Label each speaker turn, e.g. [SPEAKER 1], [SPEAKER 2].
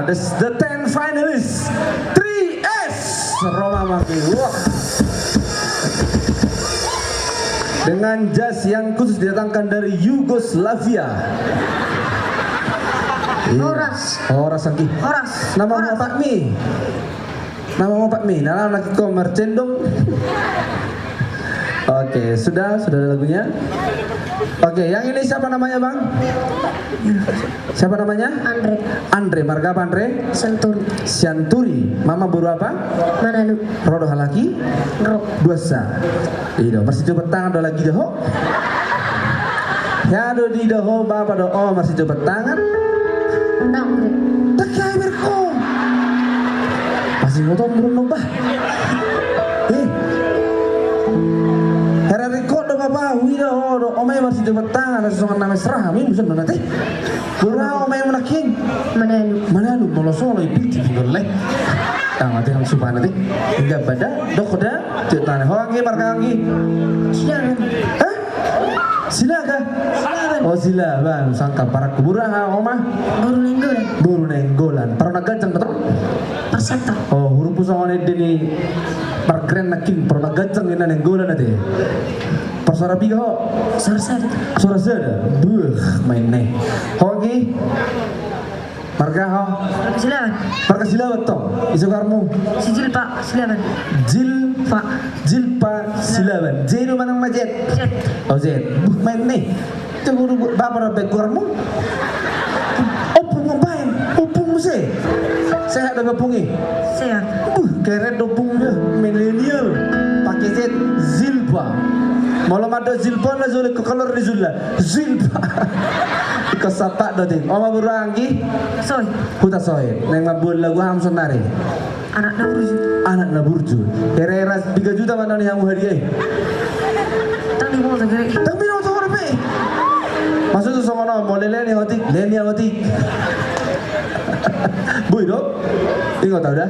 [SPEAKER 1] this the 10 finalists 3S Roma Maki. Wah. Dengan jas yang khusus didatangkan dari Yugoslavia. Horas lagi. Nama Pak Mi. Nama Pak Mi. Nama lagi kau mercendong. Oke, sudah ada lagunya. Oke, yang ini siapa namanya bang? Siapa namanya? Andre, marga apa Andre? Santuri. Mama buru apa?
[SPEAKER 2] Manado.
[SPEAKER 1] Rodo halaki? Duasa. Ido, masih coba tangan do lagi dah. Ya do di dah bapak do. Oh masih coba tangan.
[SPEAKER 2] Andre.
[SPEAKER 1] Tak kaya berko. Masih ngotong belum bah. Bapak, wira do omay masih dapat tangan songan nama serah, min bisa nanti. Pura omay menaking. Manado, molosong lagi piti boleh. Tang mati nang supan nanti. Hingga pada dokoda, ceritanya hoangi markangi. Hah? Silakan. Oh sila, bang. Sangka para kuburaha, omah. Buru nenggolan. Para nagajang betul.
[SPEAKER 2] Persata.
[SPEAKER 1] Oh huruf pusongan ini parkren naking para nagajang ina nenggolan nanti. Persara biga ho. Suara sada. Buh, main nih. Hoki. Marga ho. Marga silawan toh. Isu karmu.
[SPEAKER 2] Si Jilpa silaban.
[SPEAKER 1] Jilpa silaban. Jenu manang majet. Oh jet. Buh, main nih. Tunggu bapak rabek karmu. Opung ngapain? Opung mesti. Sehat ada bapungi.
[SPEAKER 2] Sehat.
[SPEAKER 1] Keret opungnya milenial. Pakai jet Zilpa. Malam ada Zilpa na zule ke color di Zula. Zilpa. Iko sapak do ting. Oma burangi.
[SPEAKER 2] Soy.
[SPEAKER 1] Huta soy. Neng mabul lagu ham sonari. Anak na burju. Kira-kira 3 juta mana nih hamu hadiah?
[SPEAKER 2] Tang di mau tegere.
[SPEAKER 1] Tang bino to ora Maksud tu songono mo lele ni hoti. Bui do. Ingat tahu dah.